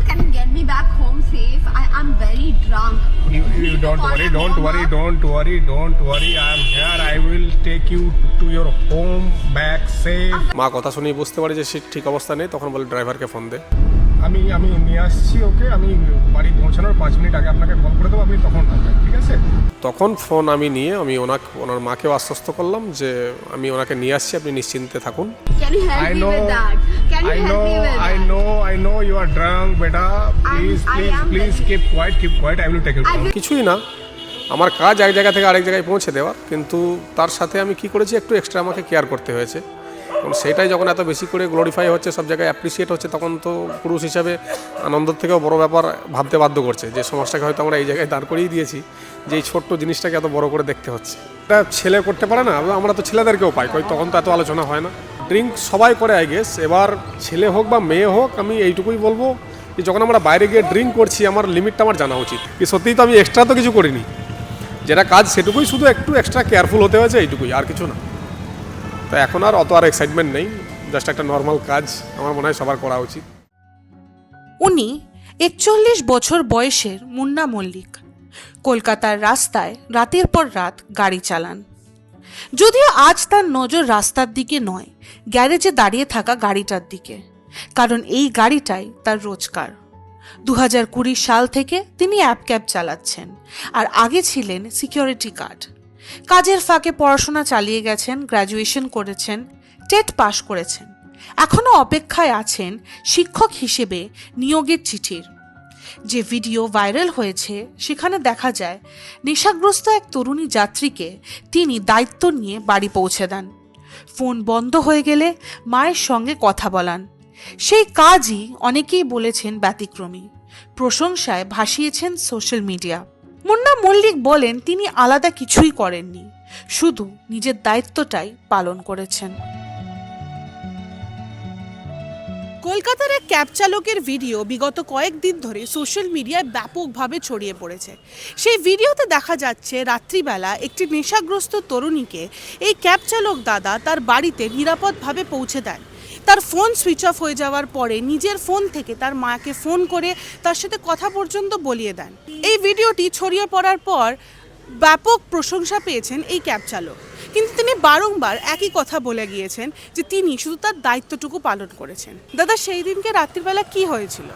can you get me back home safe? I'm very drunk. You don't worry, don't worry, don't worry, don't worry. I'm here. I will take you to your home back safe. মা কথা শুনেই বুঝতে পারে যে সে ঠিক অবস্থা নেই, তখন বলে ড্রাইভারকে ফোন দে। আমি নিয়ে আসছি ওকে, আমি বাড়ি পৌঁছানোর 5 মিনিট আগে আপনাকে কল করে দেবো, আপনি তখন আসবেন, ঠিক আছে? তখন ফোন আমি নিয়ে আমি ওনার মাকেও আশ্বস্ত করলাম যে আমি ওনাকে নিয়ে আসছি, আপনি নিশ্চিন্তে থাকুন। Can you help I me know, with that? Can you help me with that? I know you are drunk, beta. I am Please very- keep quiet. I will take you down. কিছুই না, আমার কাজ এক জায়গা থেকে আরেক জায়গায় পৌঁছে দেওয়ার, কিন্তু তার সাথে আমি কি করেছি, একটু এক্সট্রা আমাকে কেয়ার করতে হয়েছে। কারণ সেটাই যখন এত বেশি করে গ্লোরিফাই হচ্ছে, সব জায়গায় অ্যাপ্রিসিয়েট হচ্ছে, তখন তো পুরুষ হিসাবে আনন্দের থেকেও বড় ব্যাপার ভাবতে বাধ্য করছে যে সমাজটাকে হয়তো আমরা এই জায়গায় দাঁড় করিয়ে দিয়েছি যে এই ছোট্ট জিনিসটাকে এত বড় করে দেখতে হচ্ছে। এটা ছেলে করতে পারে না, আমরা তো ছেলেদেরকেও পাই, তখন তো এত আলোচনা হয় না। ড্রিঙ্ক সবাই করে আই গেস, এবার ছেলে হোক বা মেয়ে হোক, আমি এইটুকুই বলবো যে যখন আমরা বাইরে গিয়ে ড্রিঙ্ক করছি আমার লিমিটটা আমার জানা উচিত। কি সত্যিই তো আমি এক্সট্রা তো কিছু করিনি, যেটা কাজ সেটুকুই, শুধু একটু এক্সট্রা কেয়ারফুল হতে হয়েছে, এইটুকুই, আর কিছু না। তো এখন আর অত আর এক্সাইটমেন্ট নেই, জাস্ট একটা নর্মাল কাজ আমার মনে হয় সবার করা উচিত। উনি 41 বছর বয়সের মুন্না মল্লিক কলকাতার রাস্তায় রাতের পর রাত গাড়ি চালান। যদিও আজ তার নজর রাস্তার দিকে নয়, গ্যারেজে দাঁড়িয়ে থাকা গাড়িটার দিকে, কারণ এই গাড়িটাই তার রোজগার। 2020 সাল থেকে তিনি অ্যাপ ক্যাব চালাচ্ছেন, আর আগে ছিলেন সিকিউরিটি গার্ড। কাজের ফাঁকে পড়াশোনা চালিয়ে গেছেন, গ্র্যাজুয়েশন করেছেন, টেট পাশ করেছেন, এখনও অপেক্ষায় আছেন শিক্ষক হিসেবে নিয়োগের চিঠির। যে ভিডিও ভাইরাল হয়েছে সেখানে দেখা যায় নেশাগ্রস্ত এক তরুণী যাত্রীকে তিনি দায়িত্ব নিয়ে বাড়ি পৌঁছে দেন। ফোন বন্ধ হয়ে গেলে মায়ের সঙ্গে কথা বলান। সেই কাজই অনেকেই বলেছেন ব্যতিক্রমী, প্রশংসায় ভাসিয়েছেন সোশ্যাল মিডিয়া। মুন্না মল্লিক বলেন তিনি আলাদা কিছুই করেননি, শুধু নিজের দায়িত্বটাই পালন করেছেন। কলকাতার এক ক্যাব চালকের ভিডিও বিগত কয়েকদিন ধরে সোশ্যাল মিডিয়ায় ব্যাপকভাবে ছড়িয়ে পড়েছে। সেই ভিডিওতে দেখা যাচ্ছে রাত্রিবেলা একটি নেশাগ্রস্ত তরুণীকে এই ক্যাব চালক দাদা তার বাড়িতে নিরাপদভাবে পৌঁছে দেন। তার ফোন সুইচ অফ হয়ে যাওয়ার পরে নিজের ফোন থেকে তার মাকে ফোন করে তার সাথে কথা পর্যন্ত বলিয়ে দেন। এই ভিডিওটি ছড়িয়ে পড়ার পর ব্যাপক প্রশংসা পেয়েছেন এই ক্যাব চালক, কিন্তু তিনি বারংবার একই কথা বলে গিয়েছেন যে তিনি শুধু তার দায়িত্বটুকু পালন করেছেন। দাদা, সেই দিনকে রাত্রিবেলা কি হয়েছিল?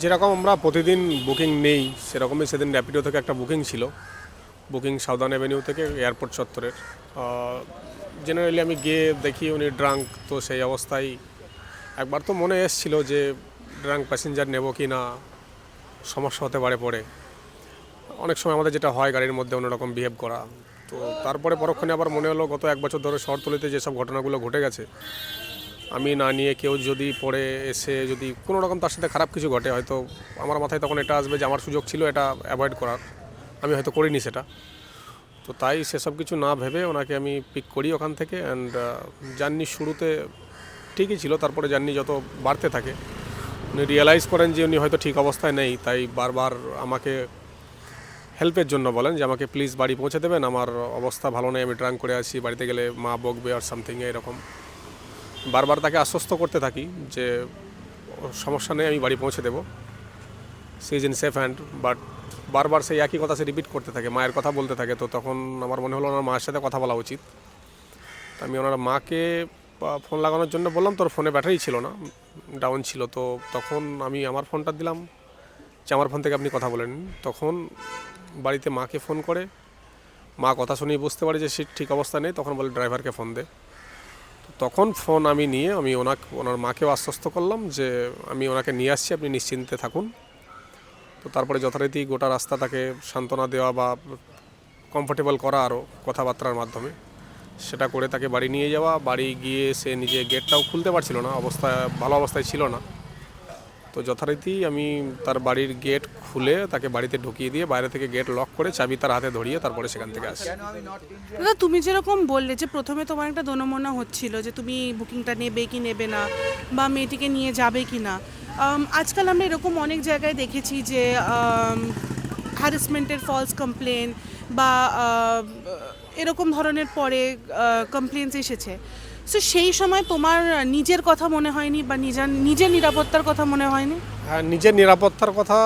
যেরকম আমরা প্রতিদিন বুকিং নেই, সেরকমই সেদিন র্যাপিডো থেকে একটা বুকিং ছিল, বুকিং সাউদার্ন অ্যাভিনিউ থেকে এয়ারপোর্ট চত্বরের। জেনারেলি আমি গিয়ে দেখি উনি ড্রাঙ্ক, তো সেই অবস্থায় একবার তো মনে এসেছিলো যে ড্রাঙ্ক প্যাসেঞ্জার নেব কি না, সমস্যা হতে পারে পরে। অনেক সময় আমাদের যেটা হয় গাড়ির মধ্যে অন্যরকম বিহেভ করা, তো তারপরে পরক্ষণে আবার মনে হলো গত 1 বছর ধরে শহরতলিতে যেসব ঘটনাগুলো ঘটে গেছে, আমি না নিয়ে কেউ যদি পরে এসে যদি কোনো রকম তার সাথে খারাপ কিছু ঘটে, হয়তো আমার মাথায় তখন এটা আসবে যে আমার সুযোগ ছিল এটা অ্যাভয়েড করার, আমি হয়তো করিনি সেটা। তো তাই সেসব কিছু না ভেবে ওনাকে আমি পিক করি ওখান থেকে। অ্যান্ড জার্নি শুরুতে ঠিকই ছিল, তারপরে জার্নি যত বাড়তে থাকে উনি রিয়েলাইজ করেন যে উনি হয়তো ঠিক অবস্থায় নেই, তাই বারবার আমাকে হেল্পের জন্য বলেন যে আমাকে প্লিজ বাড়ি পৌঁছে দেবেন, আমার অবস্থা ভালো নেই, আমি ড্রাঙ্ক করে আছি, বাড়িতে গেলে মা বকবে আর সামথিং এরকম। বারবার তাকে আশ্বস্ত করতে থাকি যে সমস্যা নেই, আমি বাড়ি পৌঁছে দেবো, she is in safe hand. But বারবার সেই একই কথা সে রিপিট করতে থাকে, মায়ের কথা বলতে থাকে। তো তখন আমার মনে হলো ওনার মায়ের সাথে কথা বলা উচিত। আমি ওনার মাকে ফোন লাগানোর জন্য বললাম, তোর ফোনে ব্যাটারি ছিল না, ডাউন ছিল। তো তখন আমি আমার ফোনটা দিলাম যে আমার ফোন থেকে আপনি কথা বলেন। তখন বাড়িতে মাকে ফোন করে, মা কথা শুনেই বুঝতে পারে যে সে ঠিক অবস্থা নেই, তখন বলে ড্রাইভারকে ফোন দে। তখন ফোন আমি নিয়ে আমি ওনার মাকেও আশ্বস্ত করলাম যে আমি ওনাকে নিয়ে আসছি, আপনি নিশ্চিন্তে থাকুন। তো তারপরে যথারীতি গোটা রাস্তা তাকে সান্ত্বনা দেওয়া বা কমফোর্টেবল করা আরও কথাবার্তার মাধ্যমে, সেটা করে তাকে বাড়ি নিয়ে যাওয়া। বাড়ি গিয়ে সে নিজে গেটটাও খুলতে পারছিল না, ভালো অবস্থায় ছিল না। তো যথারীতি আমি তার বাড়ির গেট খুলে তাকে বাড়িতে ঢুকিয়ে দিয়ে বাইরে থেকে গেট লক করে চাবি তার হাতে ধরিয়ে তারপরে সেখান থেকে আসি। দাদা, তুমি যেরকম বললে যে প্রথমে তোমার একটা দোনমনা হচ্ছিল যে তুমি বুকিংটা নেবে কি নেবে না, বা মেয়েটিকে নিয়ে যাবে কি না। আজকাল আমরা এরকম অনেক জায়গায় দেখেছি যে হ্যারাসমেন্টের ফলস কমপ্লেন বা এরকম ধরনের পরে কমপ্লেন্স এসেছে। সো সেই সময় তোমার নিজের কথা মনে হয়নি বা নিজের নিরাপত্তার কথা মনে হয়নি? হ্যাঁ, নিজের নিরাপত্তার কথা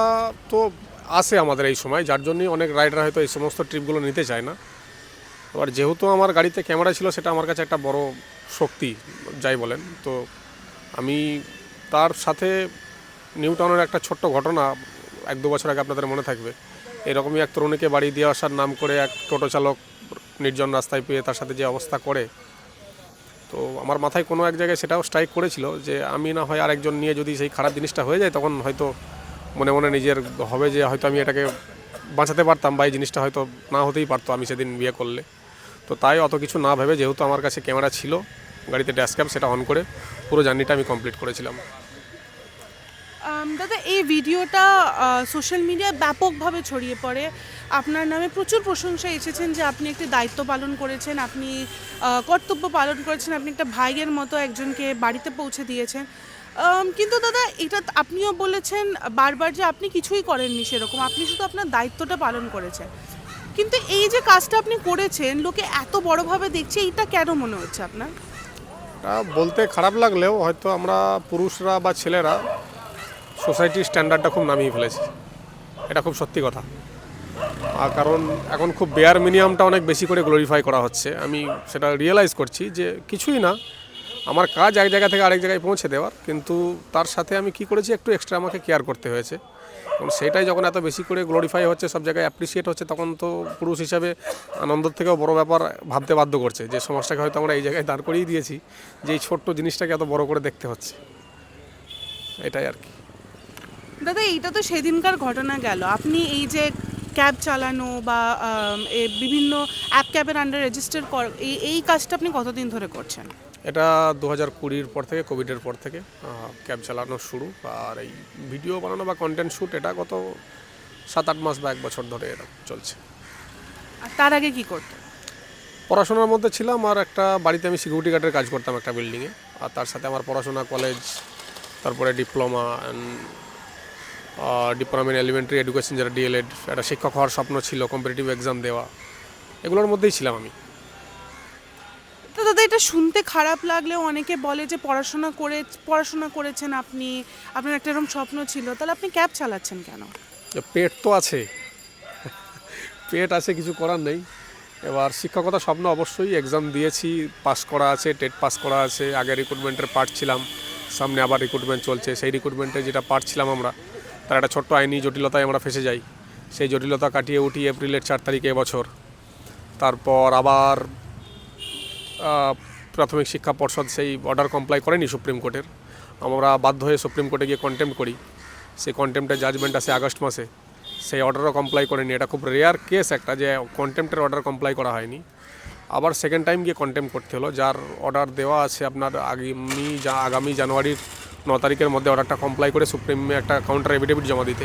তো আসে আমাদের এই সময়, যার জন্যই অনেক রাইডার হয়তো এই সমস্ত ট্রিপগুলো নিতে চায় না। এবার যেহেতু আমার গাড়িতে ক্যামেরা ছিল, সেটা আমার কাছে একটা বড় শক্তি যাই বলেন। তো আমি তার সাথে নিউ টাউনের একটা ছোট্ট ঘটনা 1-2 বছর আগে আপনাদের মনে থাকবে, এরকমই এক তরুণীকে বাড়ি দিয়ে আসার নাম করে এক টোটো চালক নির্জন রাস্তায় পেয়ে তার সাথে যে অবস্থা করে, তো আমার মাথায় কোনো এক জায়গায় সেটাও স্ট্রাইক করেছিল যে আমি না হয় আরেকজন নিয়ে যদি সেই খারাপ জিনিসটা হয়ে যায়, তখন হয়তো মনে মনে নিজের হবে যে হয়তো আমি এটাকে বাঁচাতে পারতাম বা এই জিনিসটা হয়তো না হতেই পারতো আমি সেদিন বিয়ে করলে। তো তাই অত কিছু না ভেবে, যেহেতু আমার কাছে ক্যামেরা ছিল গাড়িতে, ড্যাশ ক্যাম, সেটা অন করে পুরো জার্নিটা আমি কমপ্লিট করেছিলাম। দাদা, এই ভিডিওটা সোশ্যাল মিডিয়ায় ব্যাপকভাবে ছড়িয়ে পড়ে। আপনার নামে প্রচুর প্রশংসা এসেছেন যে আপনি একটি দায়িত্ব পালন করেছেন, আপনি কর্তব্য পালন করেছেন, আপনি একটা ভাইয়ের মতো একজনকে বাড়িতে পৌঁছে দিয়েছেন। কিন্তু দাদা, এটা আপনিও বলেছেন বারবার যে আপনি কিছুই করেননি সেরকম, আপনি শুধু আপনার দায়িত্বটা পালন করেছেন। কিন্তু এই যে কাজটা আপনি করেছেন, লোকে এত বড়ভাবে দেখছে, এইটা কেন মনে হচ্ছে আপনার? এটা বলতে খারাপ লাগলেও হয়তো আমরা পুরুষরা বা ছেলেরা সোসাইটির স্ট্যান্ডার্ডটা খুব নামিয়ে ফেলেছি, এটা খুব সত্যি কথা। আর কারণ এখন খুব বেয়ার মিনিমামটা অনেক বেশি করে গ্লোরিফাই করা হচ্ছে। আমি সেটা রিয়েলাইজ করছি যে কিছুই না, আমার কাজ এক জায়গা থেকে আরেক জায়গায় পৌঁছে দেওয়ার, কিন্তু তার সাথে আমি কি করেছি, একটু এক্সট্রা আমাকে কেয়ার করতে হয়েছে। এবং সেটাই যখন এত বেশি করে গ্লোরিফাই হচ্ছে, সব জায়গায় অ্যাপ্রিসিয়েট হচ্ছে, তখন তো পুরুষ হিসাবে আনন্দের থেকেও বড় ব্যাপার ভাবতে বাধ্য করছে যে সমাজটাকে হয়তো আমরা এই জায়গায় দাঁড় করিয়ে দিয়েছি যে এই ছোট্ট জিনিসটাকে এত বড় করে দেখতে হচ্ছে, এটাই আর কি। দাদা, এইটা তো সেদিনকার ঘটনা গেল। আপনি এই যে ক্যাব চালানো বা বিভিন্ন অ্যাপ ক্যাবের আন্ডার রেজিস্টার এই কাজটা আপনি কতদিন ধরে করছেন? এটা 2020 পর থেকে, কোভিডের পর থেকে ক্যাব চালানো শুরু। আর এই ভিডিও বানানো বা কন্টেন্ট শ্যুট, এটা গত 7-8 মাস বা 1 বছর ধরে এটা চলছে। আর তার আগে কি করতেন? পড়াশোনার মধ্যে ছিলাম, আর একটা বাড়িতে আমি সিকিউরিটি গার্ডের কাজ করতাম একটা বিল্ডিংয়ে। আর তার সাথে আমার পড়াশোনা, কলেজ, তারপরে ডিপ্লোমা ইন এলিমেন্টারি এডুকেশন, যেটা ডিএলএড, একটা শিক্ষক হওয়ার স্বপ্ন ছিল, কম্পিটিটিভ এক্সাম দেওয়া, এগুলোর মধ্যেই ছিলাম আমি। তো দাদা, এটা শুনতে খারাপ লাগলেও অনেকে বলে যে পড়াশোনা করেছেন আপনি, আপনার একটা এরকম স্বপ্ন ছিল, তাহলে আপনি ক্যাব চালাচ্ছেন কেন? পেট তো আছে, পেট আছে, কিছু করার নেই। এবার শিক্ষকতা স্বপ্ন অবশ্যই, এক্সাম দিয়েছি, পাস করা আছে, টেট পাস করা আছে। আগে রিক্রুটমেন্টের পার্ট ছিলাম, সামনে আবার রিক্রুটমেন্ট চলছে। সেই রিক্রুটমেন্টে যেটা পার্ট ছিলাম আমরা, তার একটা ছোট্ট আইনি জটিলতায় আমরা ফেসে যাই। সেই জটিলতা কাটিয়ে উঠি এপ্রিলের 4 তারিখে এবছর। তারপর আবার প্রাথমিক শিক্ষা পর্ষদ সেই অর্ডার কমপ্লাই করেনি সুপ্রিম কোর্টের, আমরা বাধ্য হয়ে সুপ্রিম কোর্টে গিয়ে কন্টেম্প করি। সেই কন্টেম্পটের জাজমেন্ট আসে আগস্ট মাসে, সেই অর্ডারও কমপ্লাই করেনি। এটা খুব রেয়ার কেস একটা যে কন্টেম্পটের অর্ডার কমপ্লাই করা হয়নি। আবার সেকেন্ড টাইম গিয়ে কন্টেম্প করতে হলো, যার অর্ডার দেওয়া আছে আপনার আগামী জানুয়ারির 9 তারিখের মধ্যে অর্ডারটা কমপ্লাই করে সুপ্রিমে একটা কাউন্টার এফিডেভিট জমা দিতে।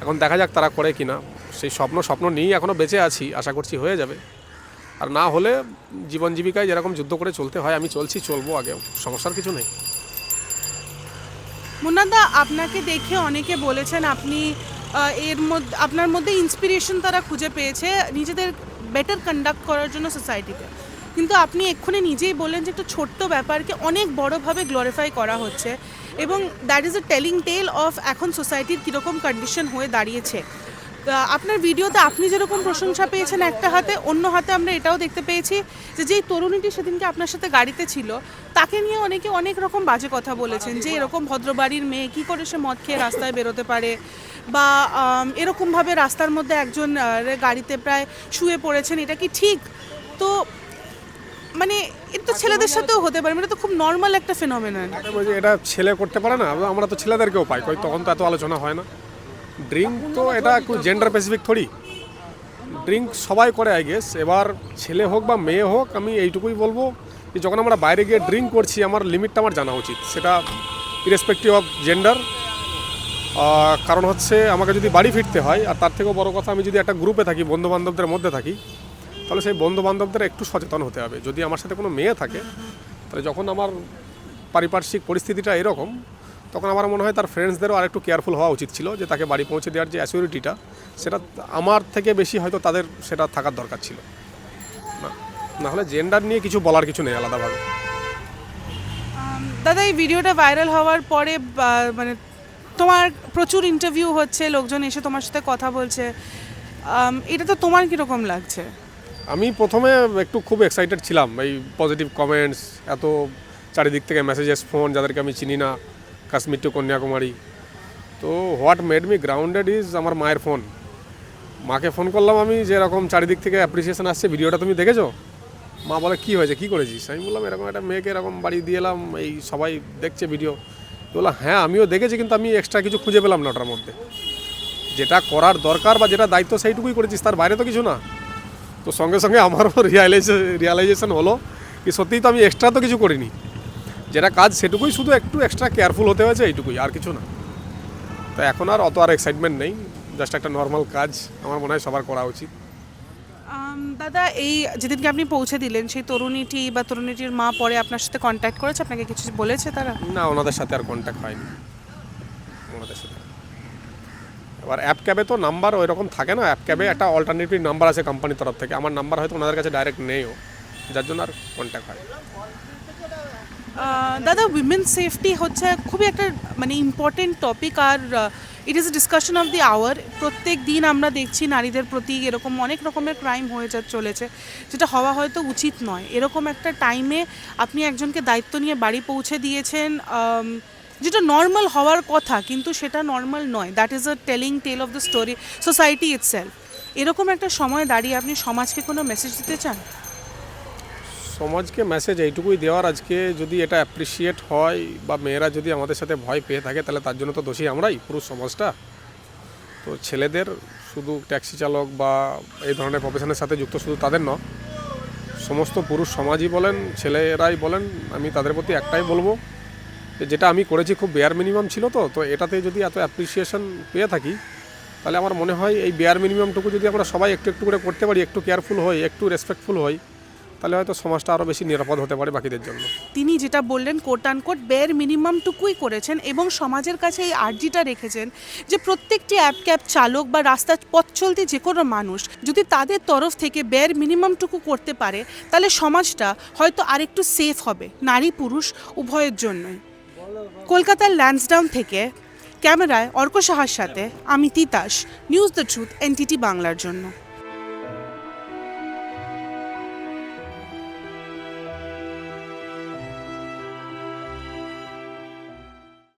এখন দেখা যাক তারা করে কি না। সেই স্বপ্ন নিয়েই এখনও বেঁচে আছি, আশা করছি হয়ে যাবে। আর না হলে জীবন জীবিকায় যেরকম যুদ্ধ করে চলতে হয় আমি চলবো, আগেও সমস্যার কিছু নেই। মুন্নাদা, আপনাকে দেখে অনেকে বলেছেন আপনি আপনার মধ্যে ইন্সপিরেশন তারা খুঁজে পেয়েছে নিজেদের বেটার কন্ডাক্ট করার জন্য সোসাইটিতে। কিন্তু আপনি এক্ষুনি নিজেই বললেন যে একটা ছোট্ট ব্যাপারকে অনেক বড়োভাবে গ্লোরিফাই করা হচ্ছে, এবং that is a telling tale of এখন সোসাইটির কীরকম কন্ডিশন হয়ে দাঁড়িয়েছে। আপনার ভিডিওতে আপনি যেরকম প্রশংসা পেয়েছেন একটা হাতে, অন্য হাতে আমরা এটাও দেখতে পেয়েছি যে যেই তরুণীটি সেদিনকে আপনার সাথে গাড়িতে ছিল, তাকে নিয়ে অনেকে অনেক রকম বাজে কথা বলেছেন যে এরকম ভদ্রবাড়ির মেয়ে কী করে সে মদ খেয়ে রাস্তায় বেরোতে পারে, বা এরকমভাবে রাস্তার মধ্যে একজন গাড়িতে প্রায় শুয়ে পড়েছেন, এটা কি ঠিক? তো মানে এটা তো ছেলেদের সাথেও হতে পারে, এটা তো খুব নর্মাল একটা ফেনোমেনন। এটা ছেলে করতে পারে না, আমরা তো ছেলেদেরকেও পাই, তখন তো এত আলোচনা হয় না। ড্রিঙ্ক তো এটা একটু জেন্ডার স্পেসিফিক থোড়ি, ড্রিঙ্ক সবাই করে আই গেস। এবার ছেলে হোক বা মেয়ে হোক, আমি এইটুকুই বলবো যে যখন আমরা বাইরে গিয়ে ড্রিঙ্ক করছি, আমার লিমিটটা আমার জানা উচিত, সেটা ইরেসপেক্টিভ অফ জেন্ডার। কারণ হচ্ছে আমাকে যদি বাড়ি ফিরতে হয়, আর তার থেকেও বড় কথা আমি যদি একটা গ্রুপে থাকি, বন্ধুবান্ধবদের মধ্যে থাকি, তাহলে সেই বন্ধুবান্ধবদের একটু সচেতন হতে হবে। যদি আমার সাথে কোনো মেয়ে থাকে, তাহলে যখন আমার পারিপার্শ্বিক পরিস্থিতিটা এরকম, তখন আমার মনে হয় তার ফ্রেন্ডসদেরও আর একটু কেয়ারফুল হওয়া উচিত ছিল, যে তাকে বাড়ি পৌঁছে দেওয়ার যে অ্যাসিউরিটিটা, সেটা আমার থেকে বেশি হয়তো তাদের সেটা থাকার দরকার ছিল। না হলে জেন্ডার নিয়ে কিছু বলার কিছু নেই আলাদাভাবে। দাদা এই ভিডিওটা ভাইরাল হওয়ার পরে মানে তোমার প্রচুর ইন্টারভিউ হচ্ছে, লোকজন এসে তোমার সাথে কথা বলছে, এটা তো তোমার কীরকম লাগছে? আমি প্রথমে একটু খুব এক্সাইটেড ছিলাম, এই পজিটিভ কমেন্টস, এত চারিদিক থেকে মেসেজেস, ফোন, যাদেরকে আমি চিনি না, কাশ্মীর টু কন্যাকুমারী। তো what made me grounded is আমার মায়ের ফোন। মাকে ফোন করলাম আমি, যে এরকম চারিদিক থেকে অ্যাপ্রিসিয়েশন আসছে, ভিডিওটা তুমি দেখেছো? মা বলে কী হয়েছে, কী করেছিস? আমি বললাম এরকম একটা মেয়েকে এরকম বাড়ি দিয়ে এলাম, এই সবাই দেখছে ভিডিও। বললাম হ্যাঁ আমিও দেখেছি, কিন্তু আমি এক্সট্রা কিছু খুঁজে পেলাম না ওটার মধ্যে। যেটা করার দরকার বা যেটা দায়িত্ব সেইটুকুই করেছিস, তার বাইরে তো কিছু না। তো সঙ্গে সঙ্গে আমারও রিয়ালাইজেশন হলো কি সত্যিই তো আমি এক্সট্রা তো কিছু করিনি, যেটা কাজ সেটুকুই, শুধু একটু এক্সট্রা কেয়ারফুল হতে হয়েছে, এইটুকুই, আর কিছু না। তো এখন আর অত আর এক্সাইটমেন্ট নেই, জাস্ট একটা নর্মাল কাজ আমার মনে হয় সবার করা উচিত। দাদা এই যেদিনকে আপনি পৌঁছে দিলেন, সেই তরুণীটি বা তরুণীটির মা পরে আপনার সাথে কন্ট্যাক্ট করেছে, আপনাকে কিছু বলেছে তারা? না, ওনাদের সাথে আর কন্ট্যাক্ট হয়নি ওনাদের সাথে। এবার অ্যাপ ক্যাবে তো নাম্বার ওই রকম থাকে না, অ্যাপ ক্যাবে একটা অল্টারনেটিভ নাম্বার আছে কোম্পানির তরফ থেকে, আমার নাম্বার হয়তো ওনাদের কাছে ডাইরেক্ট নেইও, যার জন্য আর কন্ট্যাক্ট হয়। দাদা উইমেন সেফটি হচ্ছে খুবই একটা মানে ইম্পর্টেন্ট টপিক, আর it is a discussion of the hour. প্রত্যেক দিন আমরা দেখছি নারীদের প্রতি এরকম অনেক রকমের ক্রাইম হয়ে চলেছে, যেটা হওয়া হয়তো উচিত নয়। এরকম একটা টাইমে আপনি একজনকে দায়িত্ব নিয়ে বাড়ি পৌঁছে দিয়েছেন, যেটা নর্মাল হওয়ার কথা, কিন্তু সেটা নর্মাল নয়। That is a telling tale of the story society itself. এরকম একটা সময় দাঁড়িয়ে আপনি সমাজকে কোনো মেসেজ দিতে চান? সমাজকে মেসেজ এইটুকুই দেওয়ার, আজকে যদি এটা অ্যাপ্রিসিয়েট হয় বা মেয়েরা যদি আমাদের সাথে ভয় পেয়ে থাকে, তাহলে তার জন্য তো দোষী আমরাই, পুরুষ সমাজটা। তো ছেলেদের শুধু ট্যাক্সি চালক বা এই ধরনের প্রফেশনের সাথে যুক্ত শুধু তাদের নয়, সমস্ত পুরুষ সমাজই বলেন, ছেলেরাই বলেন, আমি তাদের প্রতি একটাই বলবো যে যেটা আমি করেছি খুব বেয়ার মিনিমাম ছিল, তো এটাতে যদি এত অ্যাপ্রিসিয়েশন পেয়ে থাকি, তাহলে আমার মনে হয় এই বেয়ার মিনিমামটুকু যদি আমরা সবাই একটু একটু করে করতে পারি, একটু কেয়ারফুল হই, একটু রেসপেক্টফুল হই, তাহলে হয়তো সমাজটা আরও বেশি নিরাপদ হতে পারে বাকিদের জন্য। তিনি যেটা বললেন কোট আনকোট বেয়ার মিনিমামটুকুই করেছেন, এবং সমাজের কাছে এই আর্জিটা রেখেছেন যে প্রত্যেকটি অ্যাপ ক্যাব চালক বা রাস্তার পথ চলতি যে কোনো মানুষ যদি তাদের তরফ থেকে বেয়ার মিনিমামটুকু করতে পারে, তাহলে সমাজটা হয়তো আরেকটু সেফ হবে, নারী পুরুষ উভয়ের জন্যই। কলকাতার ল্যান্সডাউন থেকে ক্যামেরায় অর্ক সাহার সাথে আমি Titas, news the truth, NTT বাংলার জন্য।